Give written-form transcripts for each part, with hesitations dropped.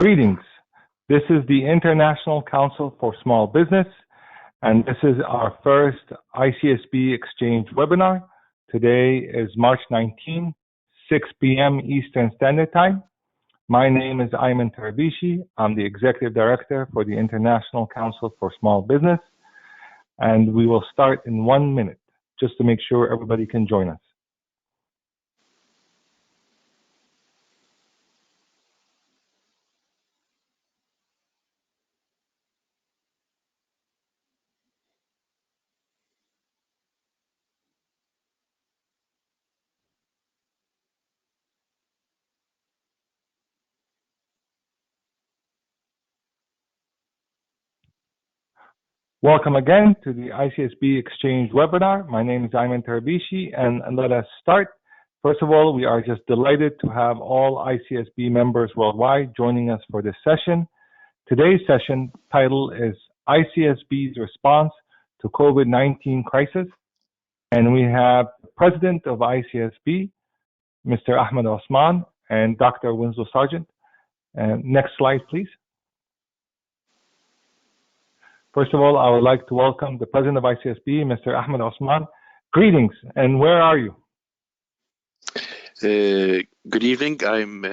Greetings. This is the International Council for Small Business, and this is our first ICSB Exchange webinar. Today is March 19, 6 p.m. Eastern Standard Time. My name is Ayman Tarabishy. I'm the Executive Director for the International Council for Small Business, and we will start in 1 minute, just to make sure everybody can join us. Welcome again to the ICSB Exchange webinar. My name is Ayman Tarabishy, and let us start. First of all, we are just delighted to have all ICSB members worldwide joining us for this session. Today's session title is ICSB's Response to COVID-19 Crisis, and we have the President of ICSB, Mr. Ahmed Osman, and Dr. Winslow Sargeant. Next slide, please. First of all, I would like to welcome the President of ICSB, Mr. Ahmed Osman. Greetings, and where are you? Good evening. I'm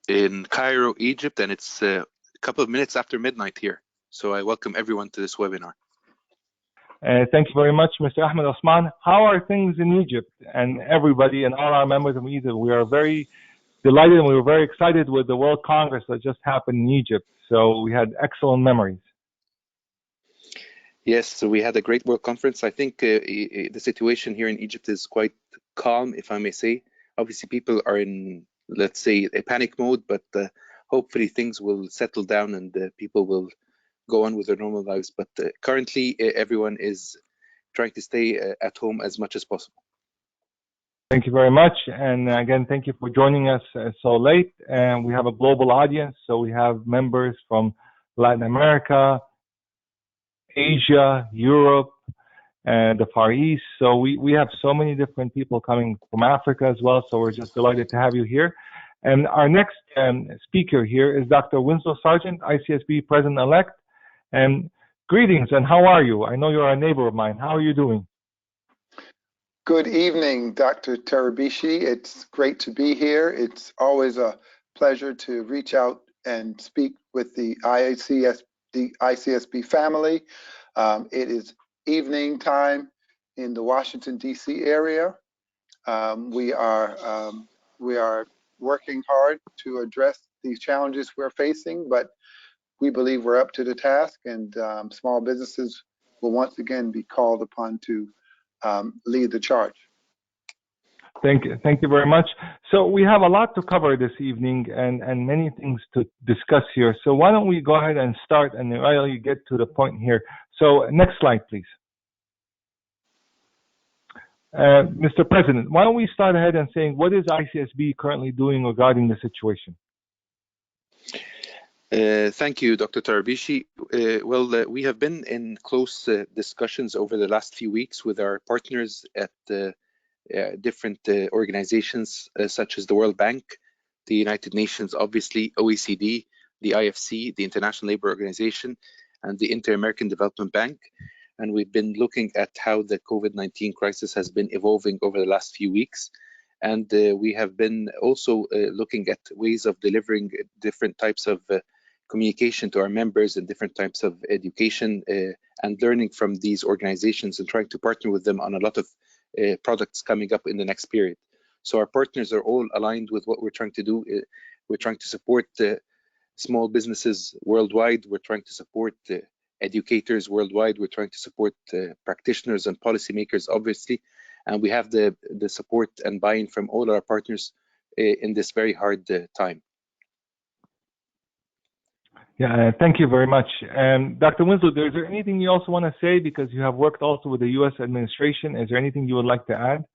in Cairo, Egypt, and it's a couple of minutes after midnight here. So I welcome everyone to this webinar. Thank you very much, Mr. Ahmed Osman. How are things in Egypt? And everybody and all our members of Egypt, we are very delighted and we were very excited with the World Congress that just happened in Egypt. So we had excellent memories. Yes, so we had a great World Conference. I think the situation here in Egypt is quite calm, if I may say. Obviously, people are in, let's say, a panic mode, but hopefully things will settle down and people will go on with their normal lives. But currently, everyone is trying to stay at home as much as possible. Thank you very much. And again, thank you for joining us so late. And we have a global audience, so we have members from Latin America, Asia, Europe, and the Far East. So we have so many different people coming from Africa as well. So we're just delighted to have you here. And our next speaker here is Dr. Winslow Sargeant, ICSB President-elect. And greetings, and how are you? I know you're a neighbor of mine. How are you doing? Good evening, Dr. Tarabishy. It's great to be here. It's always a pleasure to reach out and speak with the ICSB family. It is evening time in the Washington, D.C. area. We are working hard to address these challenges we're facing, but we believe we're up to the task, and small businesses will once again be called upon to lead the charge. Thank you very much. So we have a lot to cover this evening and many things to discuss here. So why don't we go ahead and start and really get to the point here. So next slide, please. Mr. President, why don't we start ahead and saying what is ICSB currently doing regarding the situation? Thank you, Dr. Tarabishy. We have been in close discussions over the last few weeks with our partners at different organizations such as the World Bank, the United Nations, obviously, OECD, the IFC, the International Labour Organization, and the Inter-American Development Bank. And we've been looking at how the COVID-19 crisis has been evolving over the last few weeks. And we have been also looking at ways of delivering different types of communication to our members and different types of education and learning from these organizations and trying to partner with them on a lot of products coming up in the next period. So our partners are all aligned with what we're trying to do. We're trying to support small businesses worldwide. We're trying to support educators worldwide. We're trying to support practitioners and policymakers, obviously. And we have the support and buy-in from all our partners in this very hard time. Yeah, thank you very much. Dr. Winslow, is there anything you also want to say, because you have worked also with the U.S. administration? Is there anything you would like to add?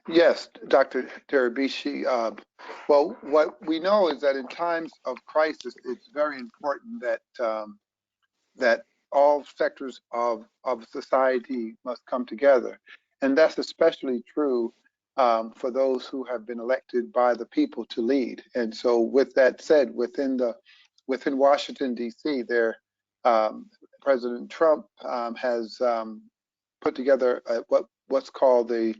Yes, Dr. Tarabishy. Well, what we know is that in times of crisis, it's very important that that all sectors of society must come together. And that's especially true for those who have been elected by the people to lead. And so, with that said, within Washington D.C., President Trump has put together what's called the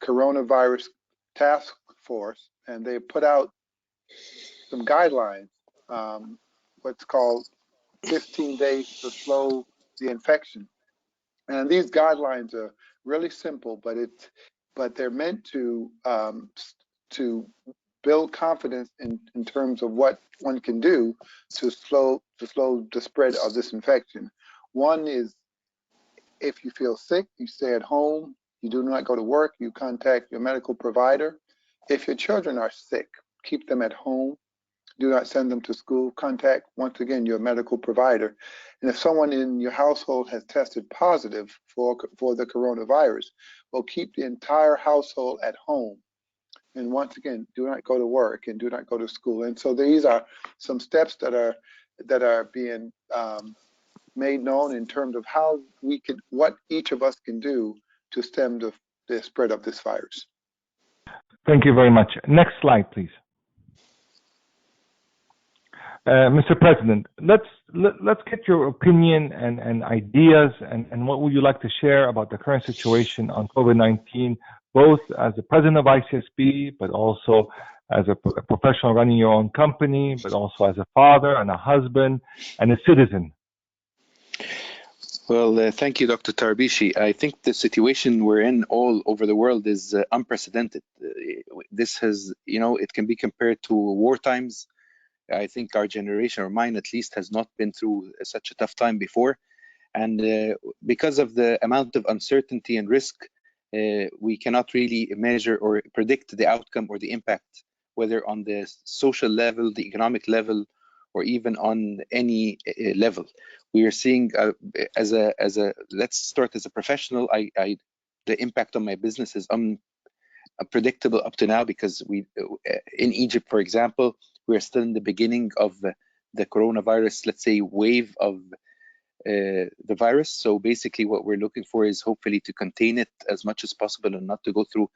coronavirus task force, and they put out some guidelines, what's called 15 days to slow the infection. And these guidelines are really simple, but they're meant to build confidence in terms of what one can do to slow the spread of this infection. One is, if you feel sick, you stay at home, you do not go to work, you contact your medical provider. If your children are sick, keep them at home. Do not send them to school. Contact, once again, your medical provider. And if someone in your household has tested positive for the coronavirus, well, keep the entire household at home. And once again, do not go to work and do not go to school. And so these are some steps that are being made known in terms of what each of us can do to stem the spread of this virus. Thank you very much. Next slide, please. Mr. President, let's get your opinion and ideas and what would you like to share about the current situation on COVID-19, both as the president of ICSB, but also as a professional running your own company, but also as a father and a husband and a citizen. Well, thank you, Dr. Tarabishy. I think the situation we're in all over the world is unprecedented. This has, it can be compared to war times. I think our generation, or mine at least, has not been through such a tough time before. And because of the amount of uncertainty and risk, we cannot really measure or predict the outcome or the impact, whether on the social level, the economic level, or even on any level. We are seeing, let's start as a professional, the impact on my business is unpredictable up to now, because in Egypt, for example, we're still in the beginning of the coronavirus, let's say, wave of the virus. So basically what we're looking for is hopefully to contain it as much as possible and not to go through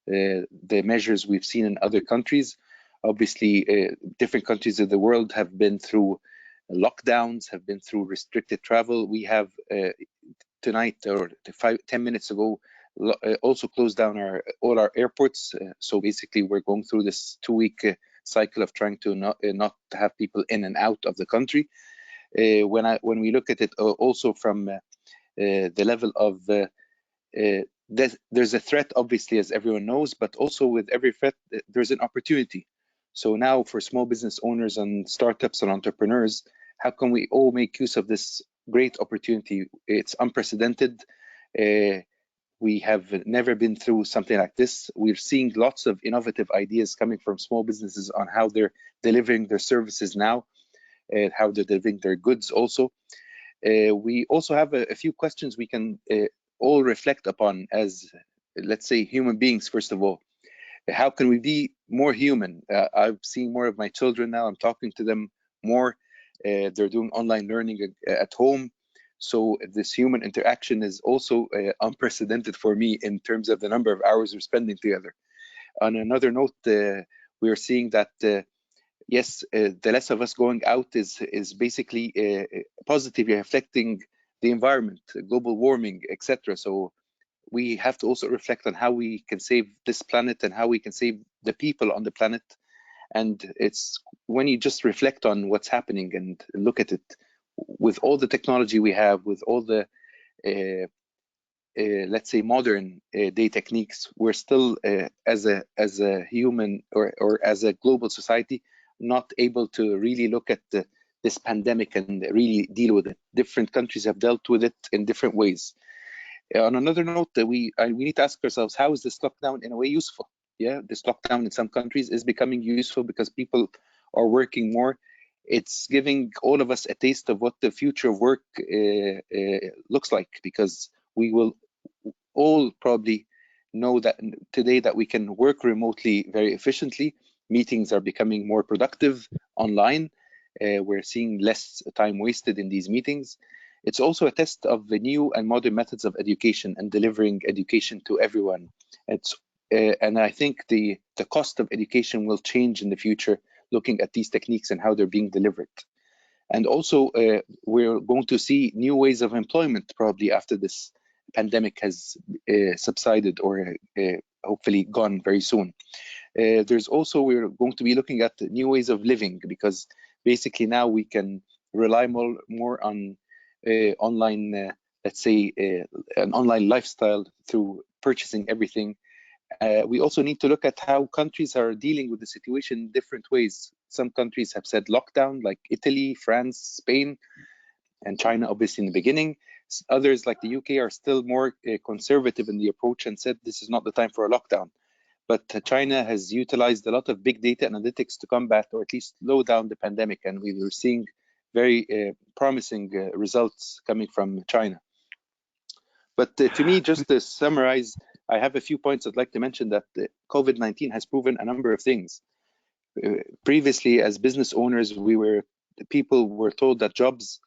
the measures we've seen in other countries. Obviously, different countries of the world have been through lockdowns, have been through restricted travel. We have tonight, or 10 minutes ago, also closed down all our airports. So basically we're going through this 2-week cycle of trying to not have people in and out of the country. When we look at it also from the level of there's a threat, obviously, as everyone knows, but also with every threat there's an opportunity. So now for small business owners and startups and entrepreneurs, how can we all make use of this great opportunity? It's unprecedented. We have never been through something like this. We're seeing lots of innovative ideas coming from small businesses on how they're delivering their services now, and how they're delivering their goods also. We also have a few questions we can all reflect upon as, let's say, human beings. First of all, how can we be more human? I'm seeing more of my children now. I'm talking to them more. They're doing online learning at home. So this human interaction is also unprecedented for me in terms of the number of hours we're spending together. On another note, we are seeing that yes, the less of us going out is basically positively affecting the environment, global warming, etc. So we have to also reflect on how we can save this planet and how we can save the people on the planet. And it's when you just reflect on what's happening and look at it, with all the technology we have, with all the let's say modern day techniques, we're still as a human or as a global society not able to really look at this pandemic and really deal with it. Different countries have dealt with it in different ways. On another note, we need to ask ourselves, how is this lockdown in a way useful? Yeah, this lockdown in some countries is becoming useful because people are working more. It's giving all of us a taste of what the future of work looks like, because we will all probably know that today that we can work remotely very efficiently. Meetings are becoming more productive online. We're seeing less time wasted in these meetings. It's also a test of the new and modern methods of education and delivering education to everyone. It's and I think the cost of education will change in the future, looking at these techniques and how they're being delivered. And also, we're going to see new ways of employment probably after this pandemic has subsided or hopefully gone very soon. There's also, we're going to be looking at new ways of living, because basically now we can rely more on online, let's say, an online lifestyle through purchasing everything. We also need to look at how countries are dealing with the situation in different ways. Some countries have said lockdown, like Italy, France, Spain, and China, obviously, in the beginning. Others, like the UK, are still more conservative in the approach and said this is not the time for a lockdown. But China has utilized a lot of big data analytics to combat or at least slow down the pandemic, and we were seeing very promising results coming from China. But to me, just to summarize, I have a few points I'd like to mention. That COVID-19 has proven a number of things. Previously, as business owners, people were told that jobs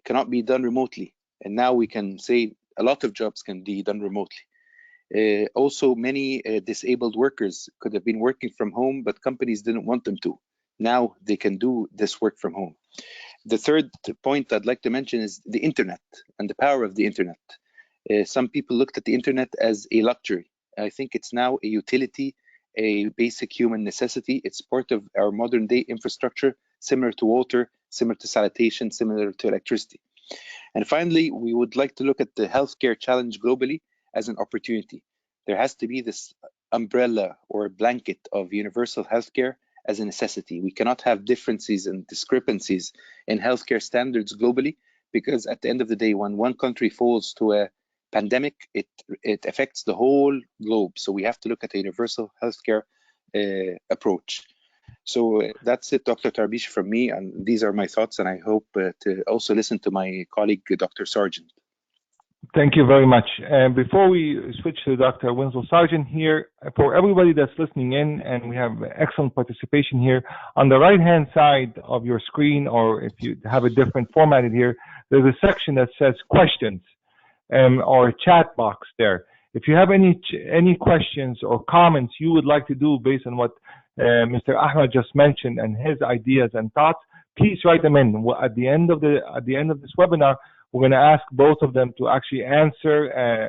cannot be done remotely, and now we can say a lot of jobs can be done remotely. Also, many disabled workers could have been working from home, but companies didn't want them to. Now they can do this work from home. The third point I'd like to mention is the internet and the power of the internet. Some people looked at the internet as a luxury. I think it's now a utility, a basic human necessity. It's part of our modern day infrastructure, similar to water, similar to sanitation, similar to electricity. And finally, we would like to look at the healthcare challenge globally as an opportunity. There has to be this umbrella or blanket of universal healthcare as a necessity. We cannot have differences and discrepancies in healthcare standards globally, because at the end of the day, when one country falls to a pandemic, it affects the whole globe. So we have to look at a universal healthcare approach. So that's it, Dr. Tarabishy, from me, and these are my thoughts, and I hope to also listen to my colleague, Dr. Sargeant. Thank you very much. And before we switch to Dr. Winslow Sargeant here, for everybody that's listening in, and we have excellent participation here, on the right-hand side of your screen, or if you have a different formatted here, there's a section that says questions, or a chat box there. If you have any questions or comments you would like to do based on what Mr. Ahmed just mentioned and his ideas and thoughts, please write them in. At the end of this webinar, we're going to ask both of them to actually answer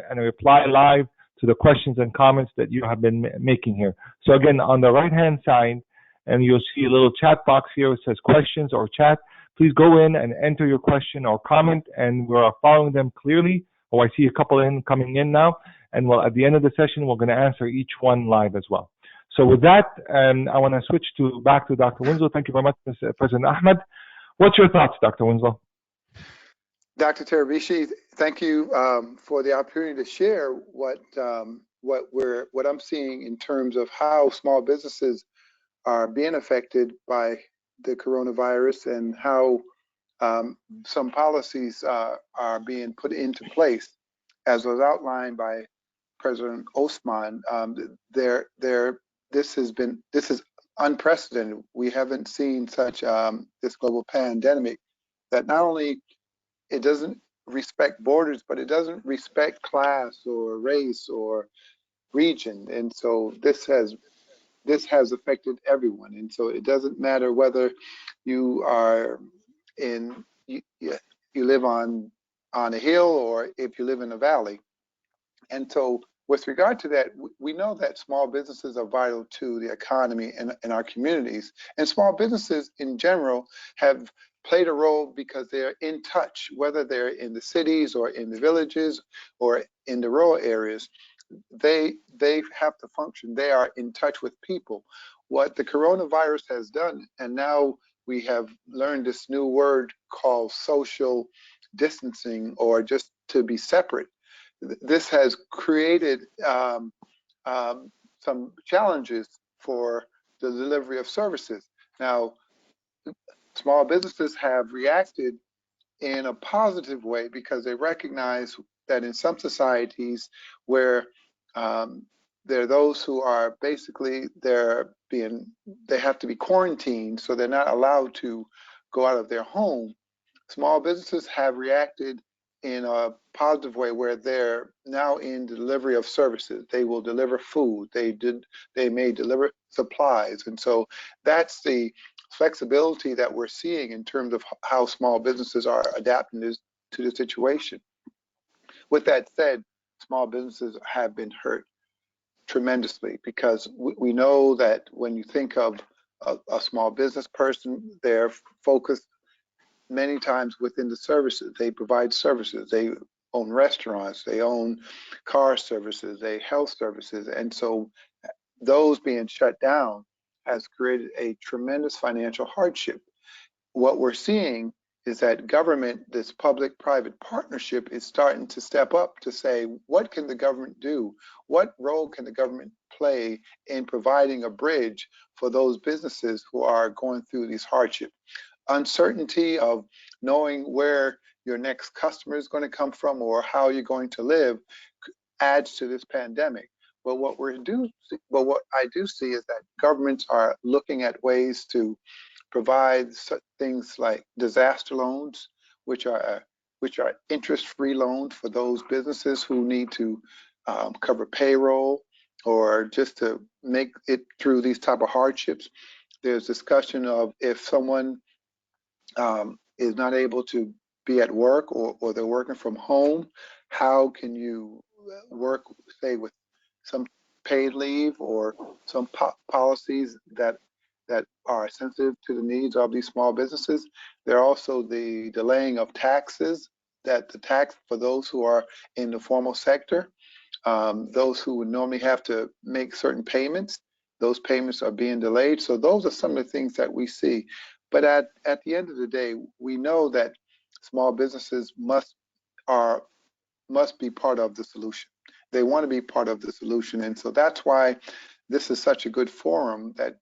and reply live to the questions and comments that you have been making here. So again, on the right-hand side, and you'll see a little chat box here. It says questions or chat. Please go in and enter your question or comment, and we're following them clearly. Oh, I see a couple coming in now. And well, at the end of the session, we're going to answer each one live as well. So with that, I want to switch back to Dr. Winslow. Thank you very much, Mr. President Ahmed. What's your thoughts, Dr. Winslow? Dr. Tarabishy, thank you for the opportunity to share what I'm seeing in terms of how small businesses are being affected by the coronavirus and how some policies are being put into place, as was outlined by President Osman. This is unprecedented. We haven't seen such this global pandemic that not only it doesn't respect borders, but it doesn't respect class or race or region, and so this has affected everyone. And so it doesn't matter whether you are you live on a hill or if you live in a valley. And so with regard to that, we know that small businesses are vital to the economy in our communities, and small businesses in general have played a role because they're in touch, whether they're in the cities or in the villages or in the rural areas. They have to function. They are in touch with people. What the coronavirus has done, and now we have learned this new word called social distancing, or just to be separate. This has created some challenges for the delivery of services. Now, small businesses have reacted in a positive way because they recognize that in some societies where there are those who are basically they have to be quarantined, so they're not allowed to go out of their home. Small businesses have reacted in a positive way where they're now in delivery of services. They will deliver food. They may deliver supplies. And so that's the flexibility that we're seeing in terms of how small businesses are adapting to the situation. With that said, small businesses have been hurt tremendously because we know that when you think of a small business person, they're focused many times within the services. They provide services. They own restaurants. They own car services. They health services. And so those being shut down has created a tremendous financial hardship. What we're seeing is that government, this public-private partnership, is starting to step up to say, what can the government do? What role can the government play in providing a bridge for those businesses who are going through these hardships? Uncertainty of knowing where your next customer is going to come from or how you're going to live adds to this pandemic. But what I do see is that governments are looking at ways to provide such things like disaster loans, which are interest-free loans for those businesses who need to cover payroll or just to make it through these type of hardships. There's discussion of if someone is not able to be at work or they're working from home, how can you work, say, with some paid leave or some policies that are sensitive to the needs of these small businesses. There are also the delaying of taxes, that the tax for those who are in the formal sector, those who would normally have to make certain payments, those payments are being delayed. So those are some of the things that we see. But at the end of the day, we know that small businesses must be part of the solution. They want to be part of the solution. And so that's why this is such a good forum that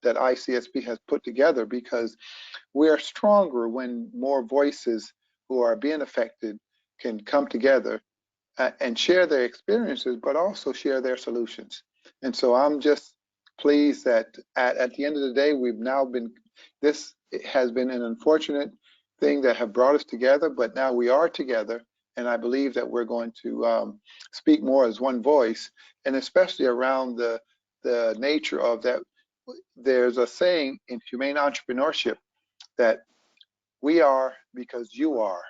ICSB has put together, because we are stronger when more voices who are being affected can come together and share their experiences, but also share their solutions. And so I'm just pleased that at the end of the day, this has been an unfortunate thing that have brought us together, but now we are together. And I believe that we're going to speak more as one voice, and especially around the nature of that. There's a saying in humane entrepreneurship that we are because you are,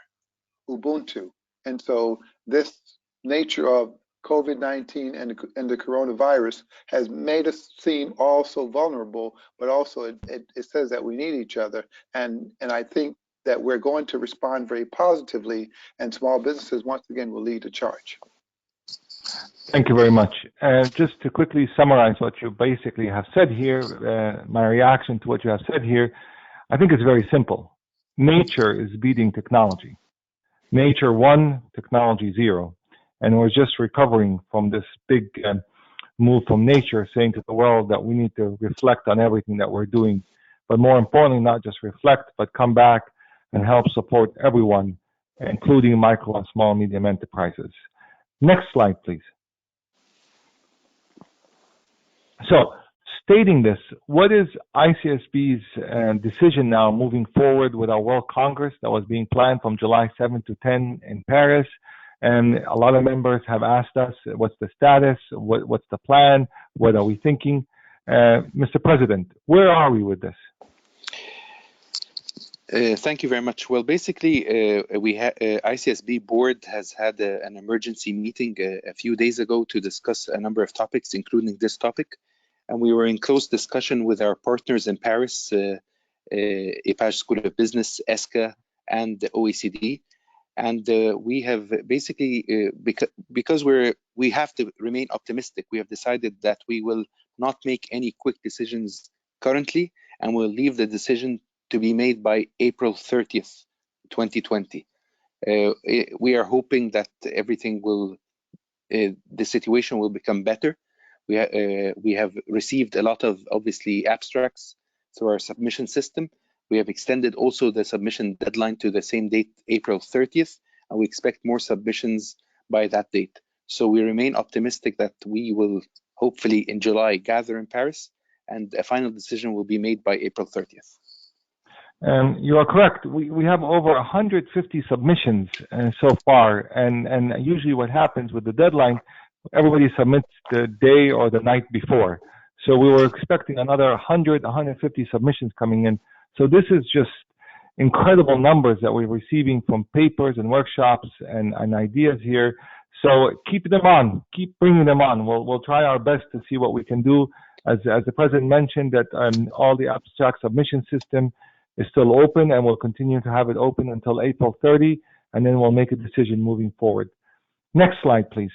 Ubuntu. And so this nature of COVID-19 and the coronavirus has made us seem all so vulnerable, but also it says that we need each other. And I think that we're going to respond very positively, and small businesses once again will lead the charge. Thank you very much. Just to quickly summarize what you basically have said here, my reaction to what you have said here, I think it's very simple. Nature is beating technology. Nature 1, technology 0. And we're just recovering from this big move from nature, saying to the world that we need to reflect on everything that we're doing. But more importantly, not just reflect, but come back and help support everyone, including micro and small and medium enterprises. Next slide, please. So, stating this, what is ICSB's decision now moving forward with our World Congress that was being planned from July 7 to 10 in Paris? And a lot of members have asked us, what's the status? What's the plan? What are we thinking? Mr. President, where are we with this? Thank you very much. Well, basically, ICSB board has had an emergency meeting a few days ago to discuss a number of topics, including this topic. And we were in close discussion with our partners in Paris, EPAGE School of Business, ESCA, and the OECD. And we have basically, because we have to remain optimistic, we have decided that we will not make any quick decisions currently, and we'll leave the decision to be made by April 30th, 2020. We are hoping that everything will, the situation will become better. We have received a lot of, obviously, abstracts through our submission system. We have extended also the submission deadline to the same date, April 30th, and we expect more submissions by that date. So we remain optimistic that we will hopefully in July gather in Paris, and a final decision will be made by April 30th. You are correct. We have over 150 submissions so far, and usually what happens with the deadline, everybody submits the day or the night before. So we were expecting another 100, 150 submissions coming in. So this is just incredible numbers that we're receiving from papers and workshops and ideas here. So keep them on, keep bringing them on. We'll try our best to see what we can do. As the president mentioned, that all the abstract submission system is still open, and we'll continue to have it open until April 30, and then we'll make a decision moving forward. Next slide, please.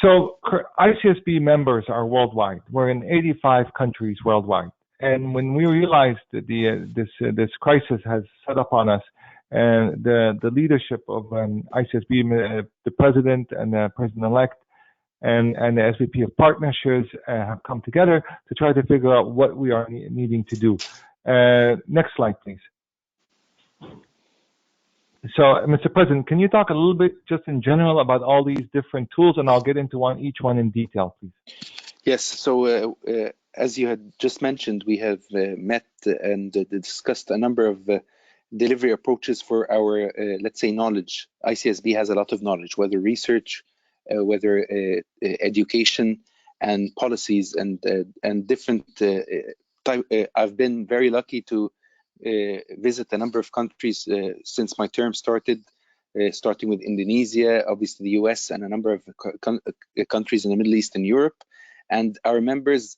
So ICSB members are worldwide. We're in 85 countries worldwide. And when we realized that this crisis has set up on us, the leadership of ICSB, the president and the president-elect, and the SVP of Partnerships have come together to try to figure out what we are needing to do. Next slide, please. So, Mr. President, can you talk a little bit just in general about all these different tools, and I'll get into each one in detail, please. Yes, so as you had just mentioned, we have met and discussed a number of delivery approaches for our, let's say, knowledge. ICSB has a lot of knowledge, whether research, whether education and policies and different I've been very lucky to visit a number of countries since my term started, starting with Indonesia, obviously the US, and a number of countries in the Middle East and Europe. And our members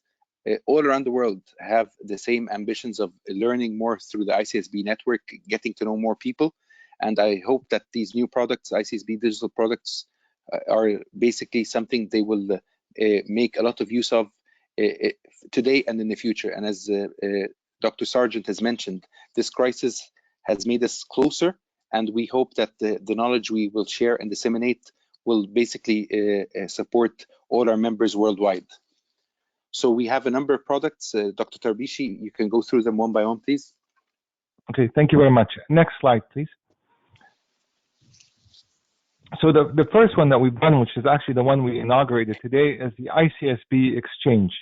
all around the world have the same ambitions of learning more through the ICSB network, getting to know more people. And I hope that these new products, ICSB digital products, are basically something they will make a lot of use of today and in the future. And as Dr. Sargeant has mentioned, this crisis has made us closer, and we hope that the knowledge we will share and disseminate will basically support all our members worldwide. So we have a number of products. Dr. Tarabishy, you can go through them one by one, please. Okay, thank you very much. Next slide, please. So the first one that we've done, which is actually the one we inaugurated today, is the ICSB Exchange.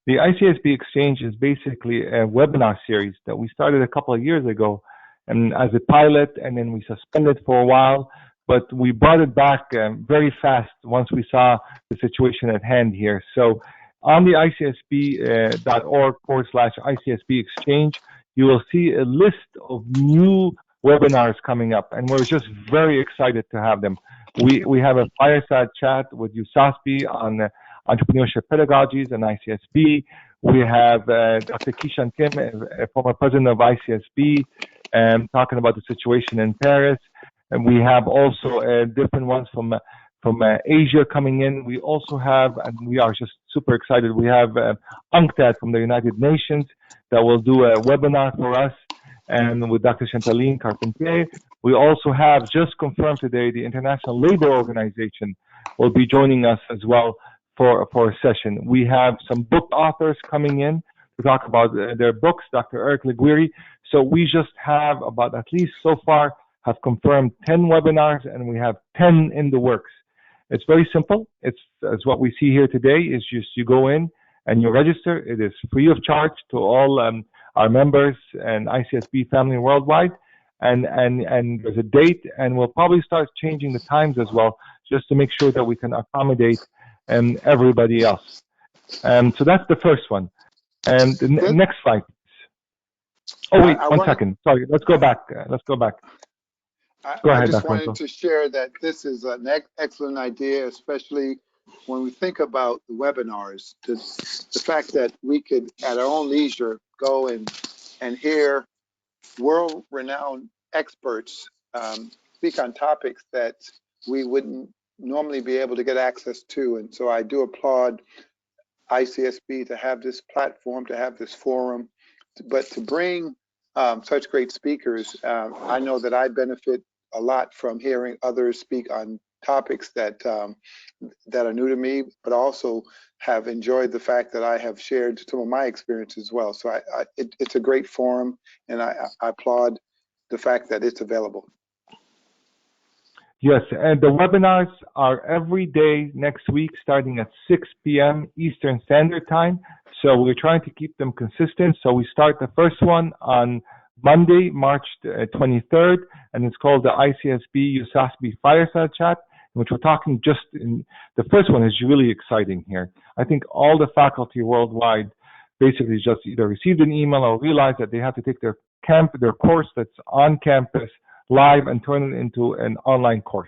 The ICSB Exchange is basically a webinar series that we started a couple of years ago, and as a pilot, and then we suspended for a while, but we brought it back very fast once we saw the situation at hand here. So on the icsb.org/ICSB Exchange, you will see a list of new webinars coming up, and we're just very excited to have them. We have a fireside chat with USASB on entrepreneurship pedagogies and ICSB. We have Dr. Kishan Kim, a former president of ICSB, talking about the situation in Paris. And we have also different ones from Asia coming in. We also have, and we are just super excited, we have UNCTAD from the United Nations that will do a webinar for us, and with Dr. Chantaline Carpentier. We also have just confirmed today the International Labour Organization will be joining us as well for a session. We have some book authors coming in to talk about their books, Dr. Eric Liguiri. So we just have about, at least so far, have confirmed 10 webinars, and we have 10 in the works. It's very simple. It's what we see here today is just you go in and you register. It is free of charge to all our members and ICSB family worldwide. And there's a date, and we'll probably start changing the times as well, just to make sure that we can accommodate everybody else. So that's the first one. And the next slide. Oh, wait, one second. Sorry, let's go back. Go ahead, I just wanted to share that this is an excellent idea, especially when we think about the webinars. The fact that we could, at our own leisure, go and hear world-renowned experts speak on topics that we wouldn't normally be able to get access to. And so I do applaud ICSB to have this platform, to have this forum, but to bring such great speakers. I know that I benefit a lot from hearing others speak on topics that that are new to me, but also have enjoyed the fact that I have shared some of my experience as well. So it's a great forum, and I applaud the fact that it's available. Yes, and the webinars are every day next week starting at 6 p.m. Eastern Standard Time. So we're trying to keep them consistent. So we start the first one on Monday, March 23rd, and it's called the ICSB USASB Fireside Chat, in which we're talking the first one is really exciting here. I think all the faculty worldwide basically just either received an email or realized that they have to take their course that's on campus live and turn it into an online course.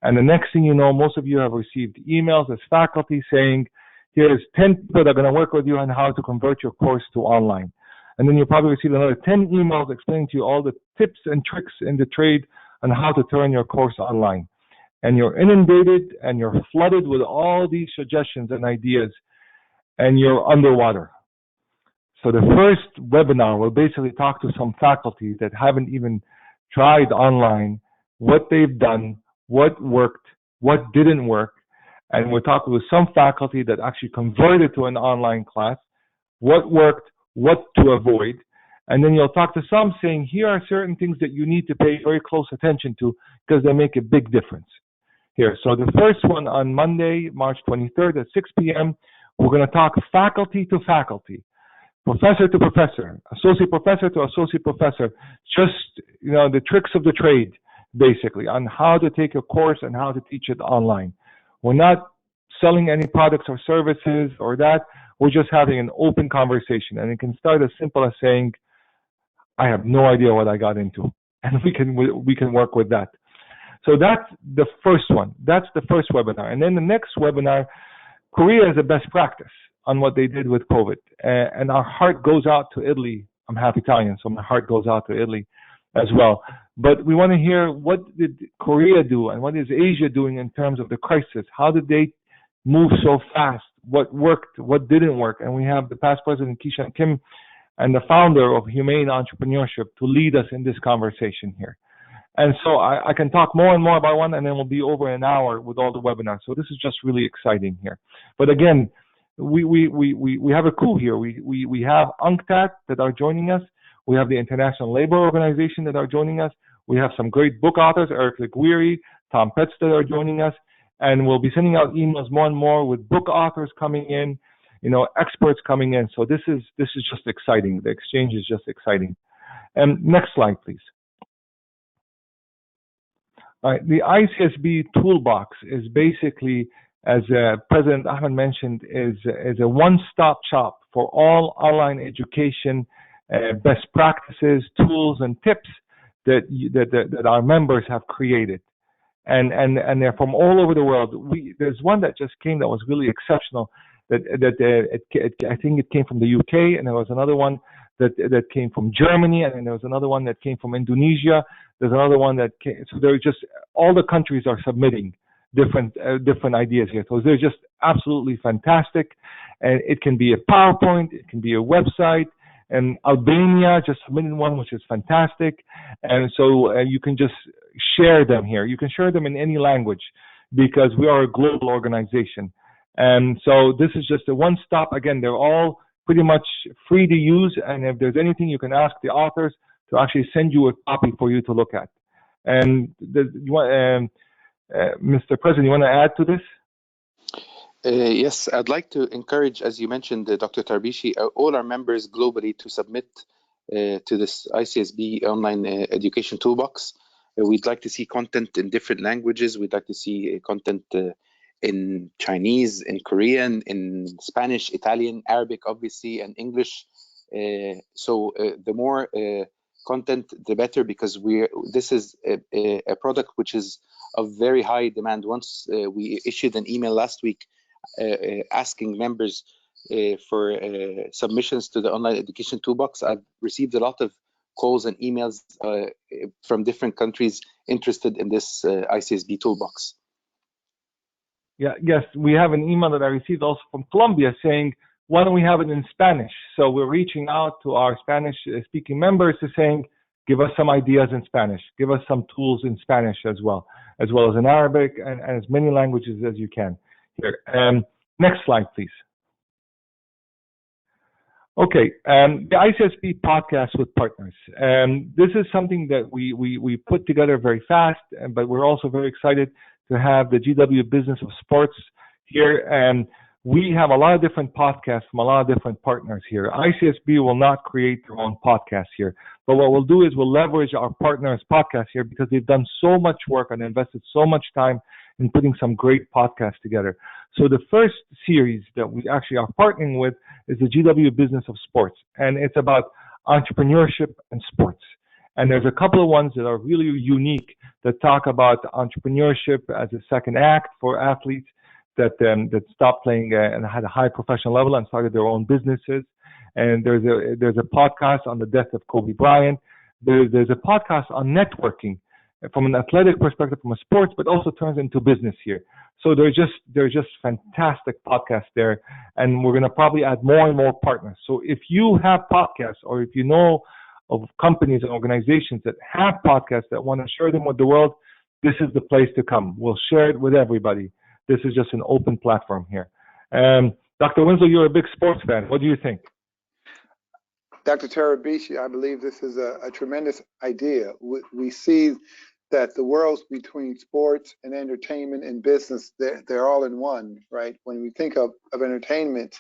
And the next thing you know, most of you have received emails as faculty saying, here's 10 people that are going to work with you on how to convert your course to online. And then you'll probably receive another 10 emails explaining to you all the tips and tricks in the trade on how to turn your course online. And you're inundated and you're flooded with all these suggestions and ideas, and you're underwater. So the first webinar will basically talk to some faculty that haven't even tried online, what they've done, what worked, what didn't work, and we'll talk with some faculty that actually converted to an online class, what worked, what to avoid, and then you'll talk to some saying, here are certain things that you need to pay very close attention to because they make a big difference. Here, so the first one on Monday, March 23rd at 6 p.m., we're going to talk faculty to faculty, professor to professor, associate professor to associate professor, just, the tricks of the trade, basically, on how to take a course and how to teach it online. We're not selling any products or services or that. We're just having an open conversation, and it can start as simple as saying, I have no idea what I got into, and we can work with that. So that's the first one. That's the first webinar. And then the next webinar, Korea is a best practice on what they did with COVID. And our heart goes out to Italy. I'm half Italian, so my heart goes out to Italy as well. But we want to hear, what did Korea do and what is Asia doing in terms of the crisis? How did they move so fast? What worked? What didn't work? And we have the past president, Kishan Kim, and the founder of Humane Entrepreneurship to lead us in this conversation here. And so I can talk more and more about one, and then we'll be over an hour with all the webinars. So this is just really exciting here. But again, we have a crew here. We have UNCTAD that are joining us. We have the International Labor Organization that are joining us. We have some great book authors, Eric Leguiri, Tom Petz, that are joining us. And we'll be sending out emails more and more with book authors coming in, experts coming in. So this is just exciting. The exchange is just exciting. And next slide, please. All right, the ICSB toolbox is basically, as President Ahmed mentioned, is a one-stop shop for all online education, best practices, tools, and tips that our members have created, and they're from all over the world. There's one that just came that was really exceptional. I think it came from the UK, and there was another one that came from Germany, and then there was another one that came from Indonesia. There's another one that came. So they're just, all the countries are submitting different ideas here. So they're just absolutely fantastic, and it can be a PowerPoint, it can be a website. And Albania just submitted one, which is fantastic. And so you can just share them here. You can share them in any language because we are a global organization. And so this is just a one-stop. Again, they're all pretty much free to use. And if there's anything, you can ask the authors to actually send you a copy for you to look at. And Mr. President, you want to add to this? Yes, I'd like to encourage, as you mentioned, Dr. Tarabishy, all our members globally to submit to this ICSB online education toolbox. We'd like to see content in different languages. We'd like to see content in Chinese, in Korean, in Spanish, Italian, Arabic, obviously, and English. So the more content, the better, because this is a product which is of very high demand. Once we issued an email last week asking members for submissions to the online education toolbox. I've received a lot of calls and emails from different countries interested in this ICSB toolbox. Yeah, yes, we have an email that I received also from Colombia saying, why don't we have it in Spanish? So we're reaching out to our Spanish-speaking members to saying, give us some ideas in Spanish, give us some tools in Spanish as well as in Arabic and as many languages as you can. Here, next slide, please. Okay, the ICSB podcast with partners. This is something that we put together very fast, but we're also very excited to have the GW Business of Sports here. And we have a lot of different podcasts from a lot of different partners here. ICSB will not create their own podcast here, but what we'll do is we'll leverage our partners' podcasts here because they've done so much work and invested so much time in putting some great podcasts together. So the first series that we actually are partnering with is the GW Business of Sports, and it's about entrepreneurship and sports. And there's a couple of ones that are really unique that talk about entrepreneurship as a second act for athletes that stopped playing and had a high professional level and started their own businesses. And there's a podcast on the death of Kobe Bryant. There's a podcast on networking from an athletic perspective, from a sports, but also turns into business here. So they're just fantastic podcasts there, and we're going to probably add more and more partners. So if you have podcasts, or if you know of companies and organizations that have podcasts that want to share them with the world, this is the place to come. We'll share it with everybody. This is just an open platform here. Dr. Winslow, you're a big sports fan. What do you think? Dr. Tarabishy, I believe this is a tremendous idea. We see that the worlds between sports and entertainment and business, they're all in one, right? When we think of entertainment,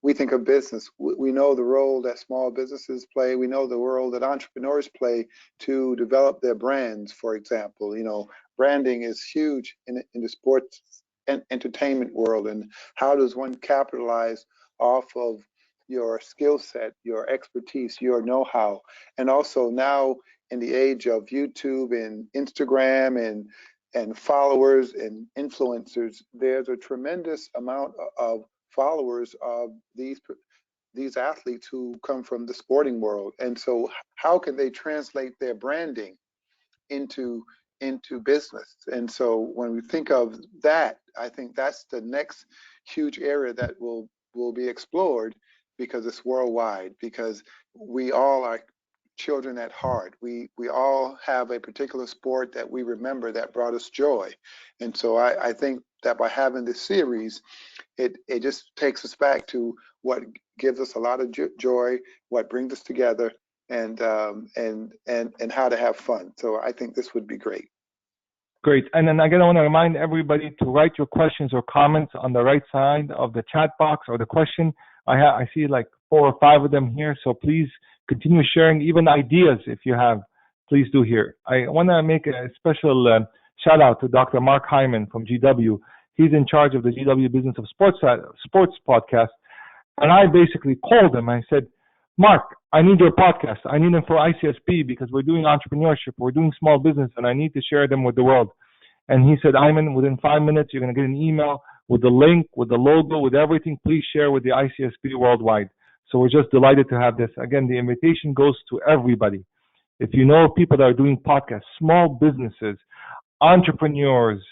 we think of business. We know the role that small businesses play. We know the role that entrepreneurs play to develop their brands, for example. You know, branding is huge in the sports and entertainment world. And how does one capitalize off of your skill set, your expertise, your know-how? And also now in the age of YouTube and Instagram and followers and influencers, there's a tremendous amount of followers of these athletes who come from the sporting world. And so how can they translate their branding into business? And so when we think of that, I think that's the next huge area that will be explored, because it's worldwide, because we all are children at heart. We all have a particular sport that we remember that brought us joy. And so I think that by having this series, it just takes us back to what gives us a lot of joy, what brings us together, and how to have fun. So I think this would be great. Great. And then again, I want to remind everybody to write your questions or comments on the right side of the chat box or the question. I see like 4 or 5 of them here, so please continue sharing, even ideas if you have, please do here. I want to make a special shout out to Dr. Mark Hyman from GW. He's in charge of the GW Business of Sports podcast. And I basically called him. I said, Mark, I need your podcast. I need them for ICSB because we're doing entrepreneurship, we're doing small business, and I need to share them with the world. And he said, Ayman, within 5 minutes, you're going to get an email with the link, with the logo, with everything. Please share with the ICSB worldwide. So we're just delighted to have this. Again, the invitation goes to everybody. If you know people that are doing podcasts, small businesses, entrepreneurs,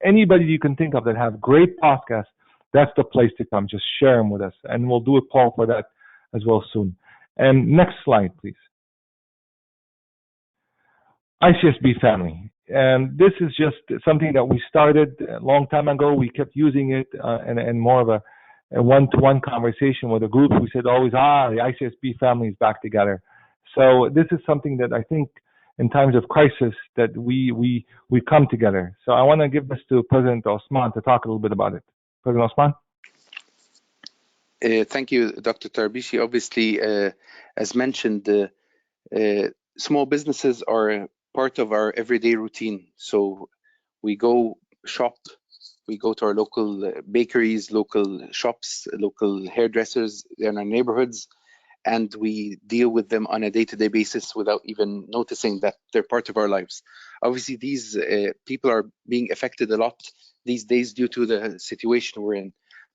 anybody you can think of that have great podcasts, that's the place to come. Just share them with us. And we'll do a call for that as well soon. And next slide, please. ICSB family. And this is just something that we started a long time ago. We kept using it in more of a one-to-one conversation with a group. We said always, the ICSB family is back together. So this is something that I think in times of crisis that we come together. So I want to give this to President Osman to talk a little bit about it. President Osman? Thank you, Dr. Tarabishy. Obviously, as mentioned, small businesses are part of our everyday routine. So we go shop, we go to our local bakeries, local shops, local hairdressers in our neighborhoods, and we deal with them on a day-to-day basis without even noticing that they're part of our lives. Obviously, these people are being affected a lot these days due to the situation we're in.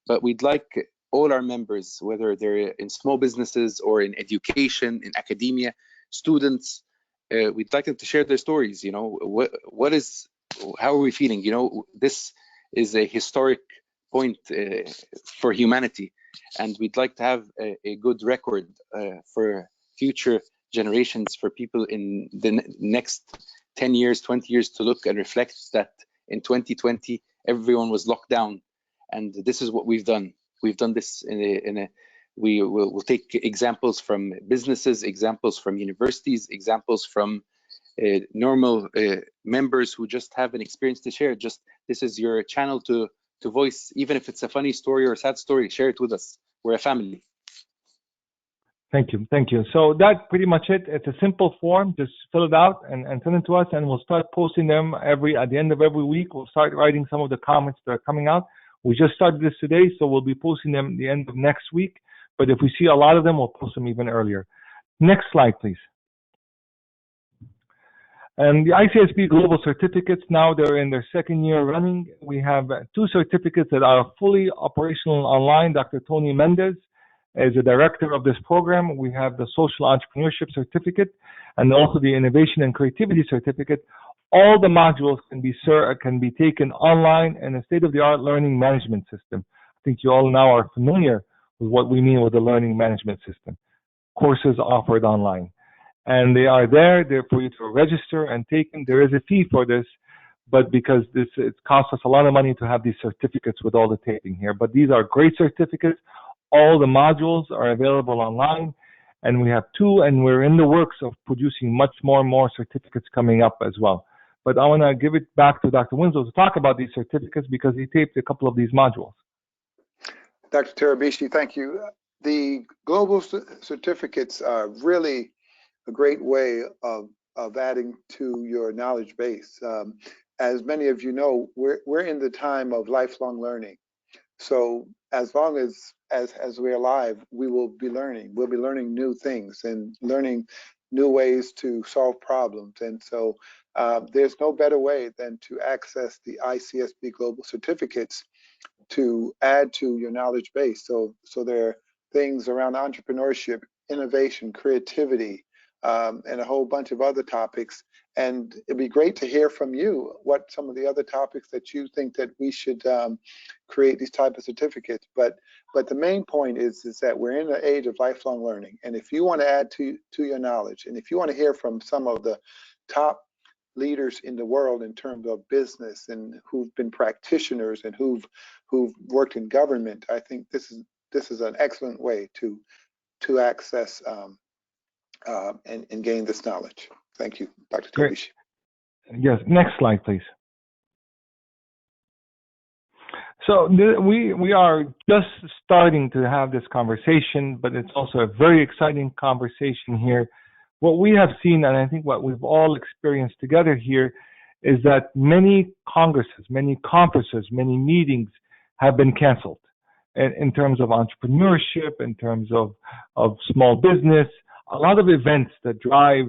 But we'd like all our members, whether they're in small businesses or in education, in academia, students, we'd like them to share their stories. You know, how are we feeling? You know, this is a historic point for humanity, and we'd like to have a good record for future generations, for people in the next 10 years, 20 years to look and reflect that in 2020 everyone was locked down, and this is what we've done. We've done this in a we'll take examples from businesses, examples from universities, examples from normal members who just have an experience to share. Just this is your channel to voice, even if it's a funny story or a sad story, share it with us. We're a family. Thank you. Thank you. So that's pretty much it. It's a simple form. Just fill it out and send it to us, and we'll start posting them at the end of every week. We'll start writing some of the comments that are coming out. We just started this today, so we'll be posting them at the end of next week. But if we see a lot of them, we'll post them even earlier. Next slide, please. And the ICSB Global Certificates, now they're in their second year running. We have 2 certificates that are fully operational online. Dr. Tony Mendez is the director of this program. We have the Social Entrepreneurship Certificate and also the Innovation and Creativity Certificate. All the modules can be taken online in a state-of-the-art learning management system. I think you all now are familiar with what we mean with the learning management system. Courses offered online. And they are there for you to register and take them. There is a fee for this, but because it costs us a lot of money to have these certificates with all the taping here. But these are great certificates. All the modules are available online, and we have 2, and we're in the works of producing much more certificates coming up as well. But I want to give it back to Dr. Winslow to talk about these certificates because he taped a couple of these modules. Dr. Tarabishy, thank you. The global certificates are really a great way of adding to your knowledge base. As many of you know, we're in the time of lifelong learning. So as long as we're alive, we will be learning. We'll be learning new things and learning new ways to solve problems. And so there's no better way than to access the ICSB Global Certificates to add to your knowledge base. So there are things around entrepreneurship, innovation, creativity, and a whole bunch of other topics. And it'd be great to hear from you what some of the other topics that you think that we should create these type of certificates. But the main point is that we're in the age of lifelong learning. And if you want to add to your knowledge, and if you want to hear from some of the top leaders in the world in terms of business and who've been practitioners and who've worked in government, I think this is an excellent way to access and gain this knowledge. Thank you, Dr. Tarabishy. Yes, next slide, please. So we are just starting to have this conversation, but it's also a very exciting conversation here. What we have seen, and I think what we've all experienced together here, is that many congresses, many conferences, many meetings have been canceled in terms of entrepreneurship, in terms of small business, a lot of events that drive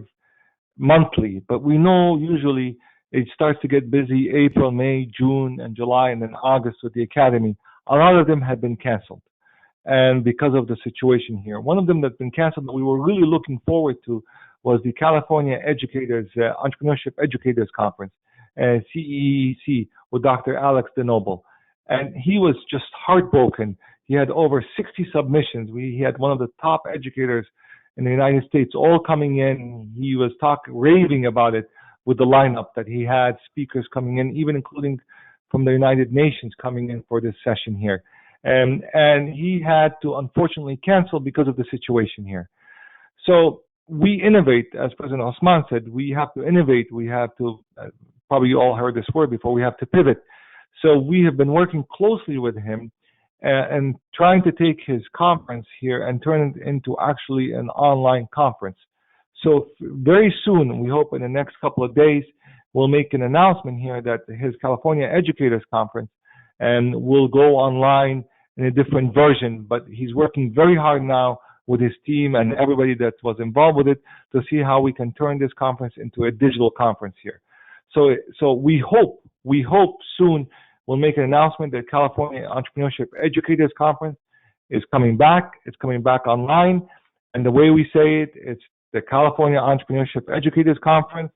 monthly, but we know usually it starts to get busy April, May, June, and July, and then August with the Academy. A lot of them have been canceled, and because of the situation here. One of them that's been canceled that we were really looking forward to was the California Educators, Entrepreneurship Educators Conference, CEEC, with Dr. Alex DeNoble. And he was just heartbroken. He had over 60 submissions. He had one of the top educators in the United States all coming in. He was raving about it with the lineup that he had, speakers coming in, even including from the United Nations coming in for this session here. And he had to unfortunately cancel because of the situation here. So we innovate, as President Osman said, we have to innovate. We have to, probably you all heard this word before, we have to pivot. So we have been working closely with him and trying to take his conference here and turn it into actually an online conference. So very soon, we hope in the next couple of days, we'll make an announcement here that his California Educators Conference will go online in a different version, but he's working very hard now with his team and everybody that was involved with it to see how we can turn this conference into a digital conference here. So we hope soon we'll make an announcement that California Entrepreneurship Educators Conference is coming back. It's coming back online. And the way we say it, it's the California Entrepreneurship Educators Conference,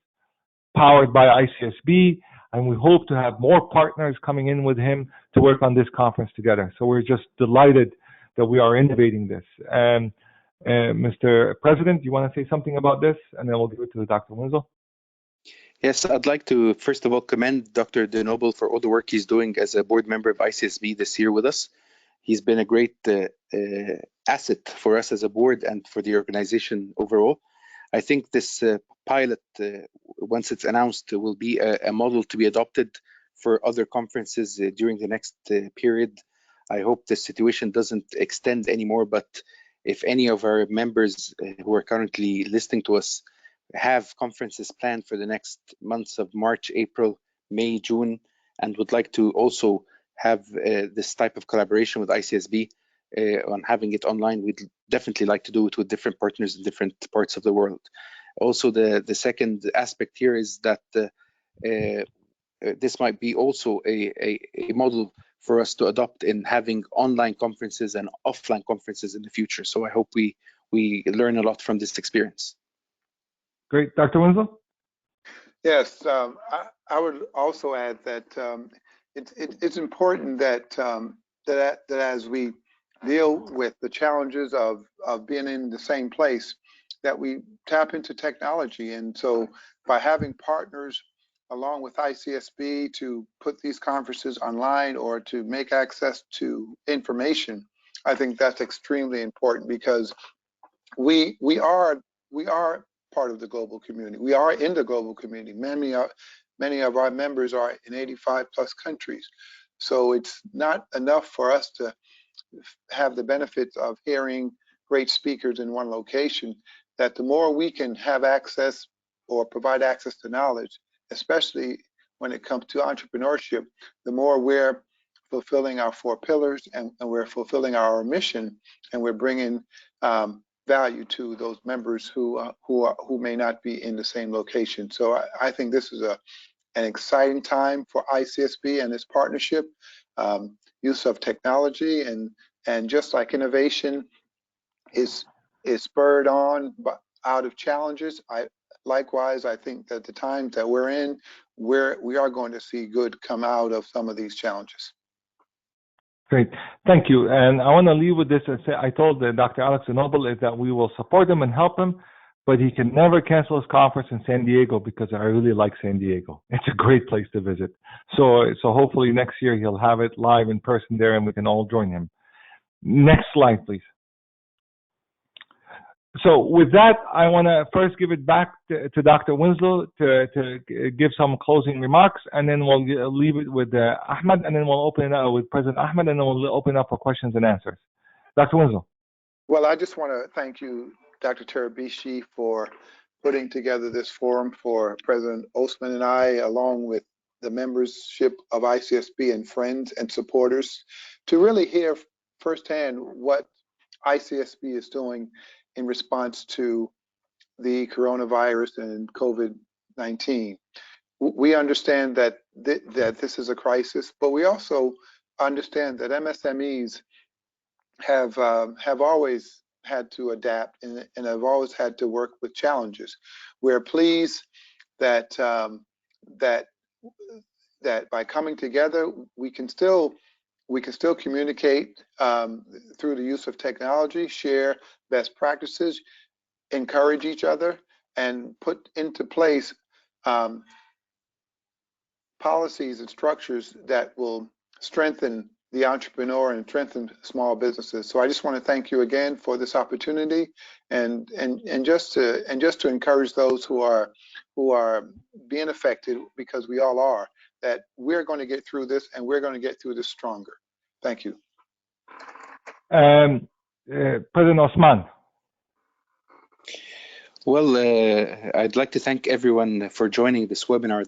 powered by ICSB. And we hope to have more partners coming in with him to work on this conference together. So we're just delighted that we are innovating this. And Mr. President, you want to say something about this? And then we'll give it to Dr. Winslow. Yes, I'd like to first of all commend Dr. DeNoble for all the work he's doing as a board member of ICSB this year with us. He's been a great asset for us as a board and for the organization overall. I think this pilot, once it's announced, will be a model to be adopted for other conferences during the next period. I hope the situation doesn't extend anymore, but if any of our members who are currently listening to us have conferences planned for the next months of March, April, May, June, and would like to also have this type of collaboration with ICSB on having it online, we'd definitely like to do it with different partners in different parts of the world. Also, the second aspect here is that this might be also a model for us to adopt in having online conferences and offline conferences in the future. So I hope we learn a lot from this experience. Great. Dr. Winslow? Yes, I would also add that it's important that, that as we deal with the challenges of being in the same place, that we tap into technology. And so by having partners along with ICSB to put these conferences online or to make access to information, I think that's extremely important, because we are part of the global community. We are in the global community. Many of our members are in 85+ countries. So it's not enough for us to have the benefits of hearing great speakers in one location, that the more we can have access or provide access to knowledge, especially when it comes to entrepreneurship, the more we're fulfilling our 4 pillars and we're fulfilling our mission, and we're bringing value to those members who may not be in the same location. So I think this is an exciting time for ICSB and its partnership, use of technology, and just like innovation is spurred on out of challenges, likewise, I think that the times that we're in, we are going to see good come out of some of these challenges. Great, thank you. And I want to leave with this and say, I told Dr. Alex Noble is that we will support him and help him, but he can never cancel his conference in San Diego, because I really like San Diego. It's a great place to visit. So hopefully next year he'll have it live in person there and we can all join him. Next slide, please. So with that, I want to first give it back to Dr. Winslow to give some closing remarks, and then we'll leave it with Ahmed, and then we'll open it up with President Ahmed, and then we'll open up for questions and answers. Dr. Winslow. Well, I just want to thank you, Dr. Tarabishy, for putting together this forum for President Osman and I, along with the membership of ICSB and friends and supporters, to really hear firsthand what ICSB is doing in response to the coronavirus and COVID-19. We understand that this is a crisis, but we also understand that MSMEs have always had to adapt and have always had to work with challenges. We're pleased that that by coming together, we can still communicate through the use of technology, share best practices, encourage each other, and put into place policies and structures that will strengthen the entrepreneur and strengthen small businesses. So I just want to thank you again for this opportunity, and just to encourage those who are being affected, because we all are, that we're going to get through this, and we're going to get through this stronger. Thank you. President Osman. Well, I'd like to thank everyone for joining this webinar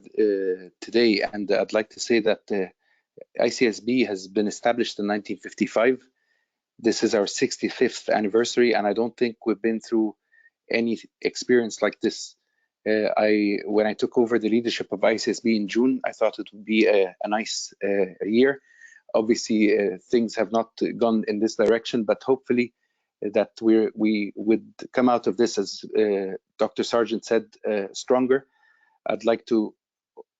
today, and I'd like to say that ICSB has been established in 1955. This is our 65th anniversary, and I don't think we've been through any experience like this. When I took over the leadership of ICSB in June, I thought it would be a nice year. Obviously, things have not gone in this direction, but hopefully that we would come out of this, as Dr. Sargeant said, stronger. I'd like to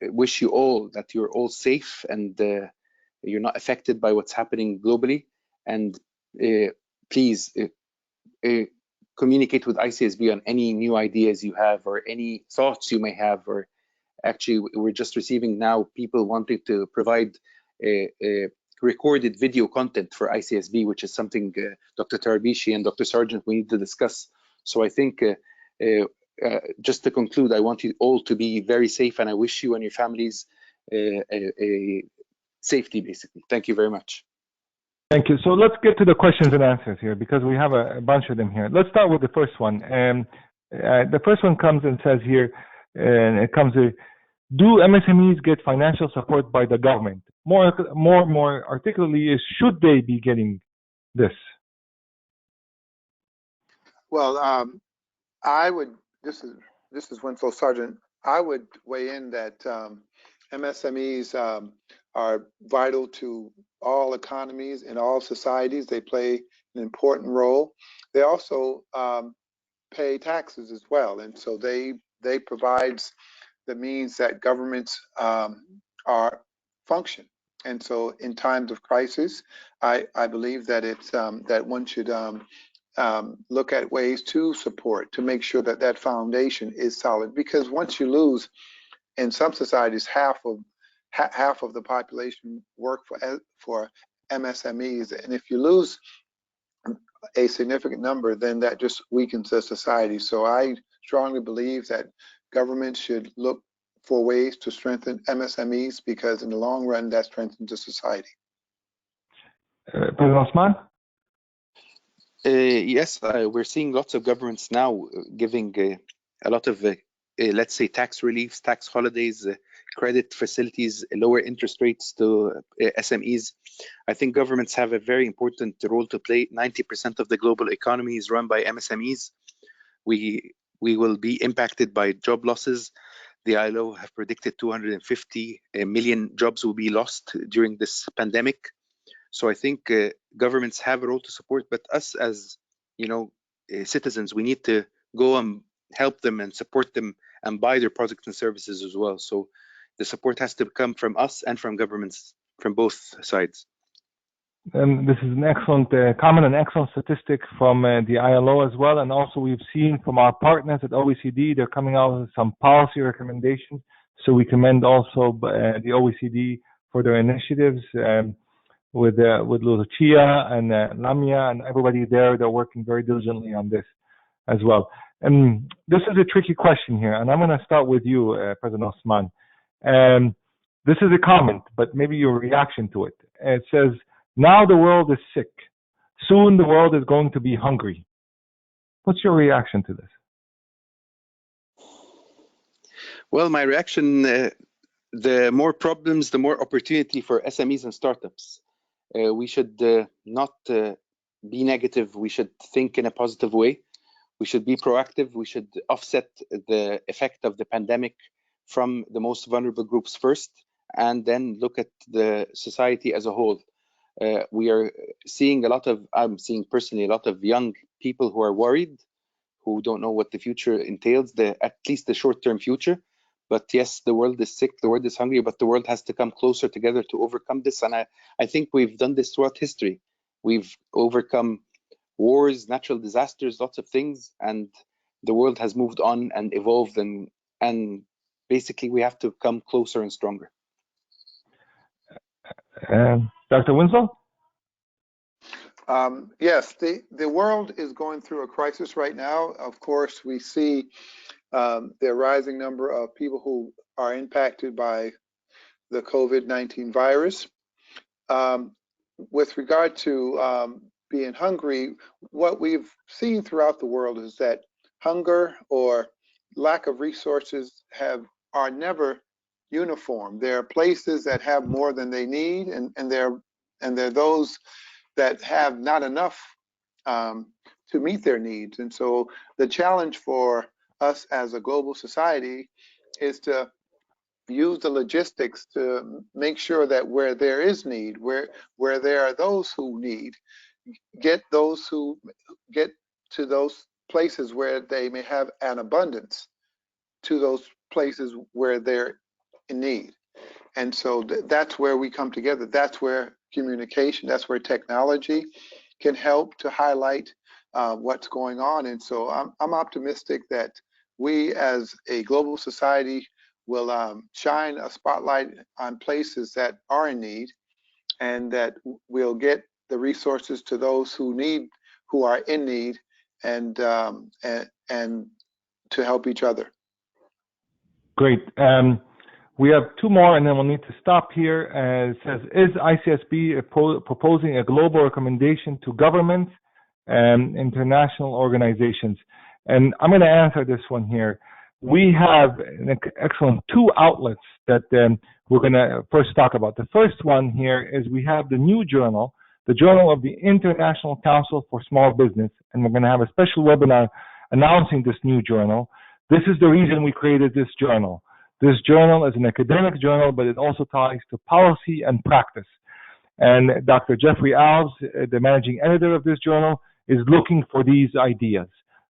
wish you all that you're all safe and you're not affected by what's happening globally. And please communicate with ICSB on any new ideas you have or any thoughts you may have. Or actually, we're just receiving now people wanting to provide recorded video content for ICSB, which is something Dr. Tarabishy and Dr. Sargeant we need to discuss. So I think just to conclude, I want you all to be very safe, and I wish you and your families a safety, basically. Thank you very much. Thank you. So let's get to the questions and answers here, because we have a bunch of them here. Let's start with the first one. The first one comes and says here, and it comes to, do MSMEs get financial support by the government? More articulately is, should they be getting this? Well, I would, this is Winslow, Sargeant. I would weigh in that MSMEs are vital to all economies and all societies. They play an important role. They also pay taxes as well, and so they provides the means that governments are function. And so, in times of crisis, I believe that it's that one should look at ways to support, to make sure that that foundation is solid. Because once you lose, in some societies, half of the population work for MSMEs, and if you lose a significant number, then that just weakens the society. So I strongly believe that governments should look for ways to strengthen MSMEs, because in the long run, that strengthens the society. President Osman? Yes, we're seeing lots of governments now giving a lot of, let's say, tax reliefs, tax holidays, credit facilities, lower interest rates to SMEs. I think governments have a very important role to play. 90% of the global economy is run by MSMEs. We will be impacted by job losses. The ILO have predicted 250 million jobs will be lost during this pandemic. So I think governments have a role to support, but us as citizens, we need to go and help them and support them and buy their products and services as well. So the support has to come from us and from governments, from both sides. And this is an excellent comment, an excellent statistic from the ILO as well. And also we've seen from our partners at OECD, they're coming out with some policy recommendations. So we commend also the OECD for their initiatives with Lucia and Lamia and everybody there. They're working very diligently on this as well. And this is a tricky question here, and I'm going to start with you, President Osman. This is a comment, but maybe your reaction to it. It says, now the world is sick. Soon the world is going to be hungry. What's your reaction to this? Well, my reaction, the more problems, the more opportunity for SMEs and startups. We should not be negative. We should think in a positive way. We should be proactive. We should offset the effect of the pandemic from the most vulnerable groups first, and then look at the society as a whole. We are seeing I'm seeing personally a lot of young people who are worried, who don't know what the future entails, at least the short-term future. But yes, the world is sick, the world is hungry, but the world has to come closer together to overcome this. And I think we've done this throughout history. We've overcome wars, natural disasters, lots of things, and the world has moved on and evolved, and basically we have to come closer and stronger. Dr. Winslow? Yes, the world is going through a crisis right now. Of course, we see the rising number of people who are impacted by the COVID-19 virus. With regard to being hungry, what we've seen throughout the world is that hunger or lack of resources are never uniform. There are places that have more than they need, and there are those that have not enough to meet their needs. And so the challenge for us as a global society is to use the logistics to make sure that where there is need, where there are those who need, get to those places where they may have an abundance, to those places where they're in need. And so that's where we come together. That's where communication, that's where technology can help to highlight what's going on. And so I'm optimistic that we as a global society will shine a spotlight on places that are in need and that we'll get the resources to those who are in need, and to help each other. Great. We have two more, and then we'll need to stop here. It says, is ICSB proposing a global recommendation to governments and international organizations? And I'm going to answer this one here. We have an excellent two outlets that we're going to first talk about. The first one here is we have the new journal, the Journal of the International Council for Small Business, and we're going to have a special webinar announcing this new journal. This is the reason we created this journal. This journal is an academic journal, but it also ties to policy and practice. And Dr. Jeffrey Alves, the managing editor of this journal, is looking for these ideas,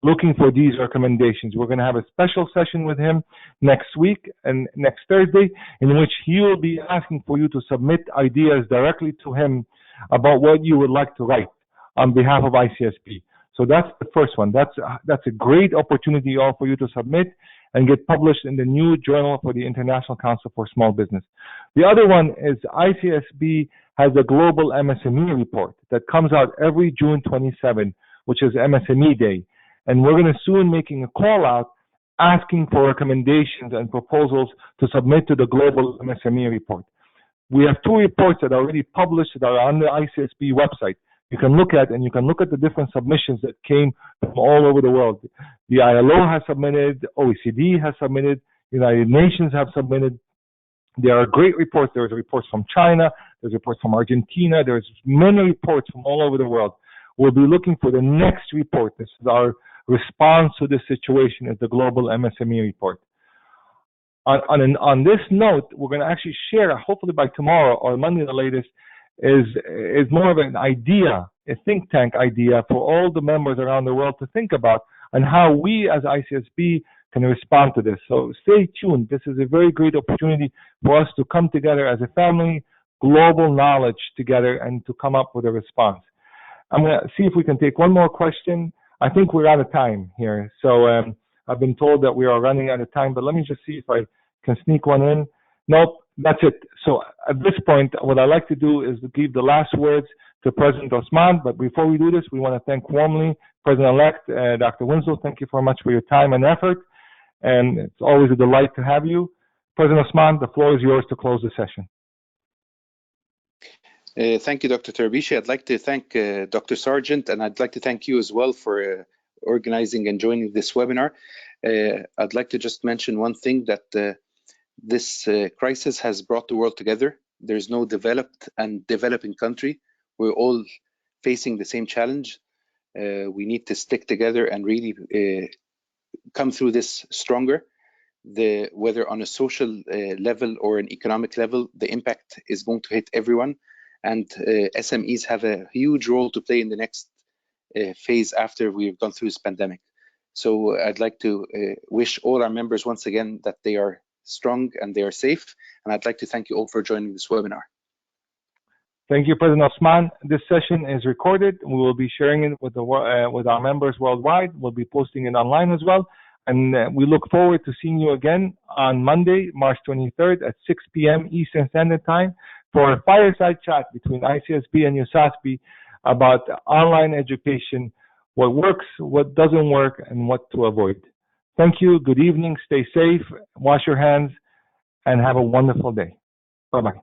looking for these recommendations. We're going to have a special session with him next week and next Thursday, in which he will be asking for you to submit ideas directly to him about what you would like to write on behalf of ICSB. So that's the first one. That's a great opportunity all for you to submit and get published in the new Journal for the International Council for Small Business. The other one is ICSB has a global MSME report that comes out every June 27, which is MSME Day. And we're going to soon making a call out asking for recommendations and proposals to submit to the global MSME report. We have two reports that are already published that are on the ICSB website. You can look at, and you can look at the different submissions that came from all over the world. The ILO has submitted, OECD has submitted, United Nations have submitted. There are great reports. There's reports from China, there's reports from Argentina, there's many reports from all over the world. We'll be looking for the next report. This is our response to this situation, is the global MSME report. On this note, we're going to actually share, hopefully by tomorrow or Monday the latest, is more of an idea, a think tank idea for all the members around the world to think about and how we as ICSB can respond to this. So stay tuned. This is a very great opportunity for us to come together as a family, global knowledge together, and to come up with a response. I'm going to see if we can take one more question. I think we're out of time here. So I've been told that we are running out of time, but let me just see if I can sneak one in. Nope, that's it. So at this point, what I'd like to do is to give the last words to President Osman. But before we do this, we want to thank warmly President-elect Dr. Winslow. Thank you very much for your time and effort. And it's always a delight to have you. President Osman, the floor is yours to close the session. Thank you, Dr. Tarabishy. I'd like to thank Dr. Sargeant, and I'd like to thank you as well for organizing and joining this webinar. I'd like to just mention one thing, that this crisis has brought the world together. There's no developed and developing country. We're all facing the same challenge. We need to stick together and really come through this stronger. Whether on a social level or an economic level, the impact is going to hit everyone. And SMEs have a huge role to play in the next phase after we've gone through this pandemic. So I'd like to wish all our members once again that they are strong and they are safe. And I'd like to thank you all for joining this webinar. Thank you, President Osman. This session is recorded. We will be sharing it with our members worldwide. We'll be posting it online as well. And we look forward to seeing you again on Monday, March 23rd at 6 p.m. Eastern Standard Time for a fireside chat between ICSB and USASB about online education, what works, what doesn't work, and what to avoid. Thank you. Good evening. Stay safe. Wash your hands and have a wonderful day. Bye-bye.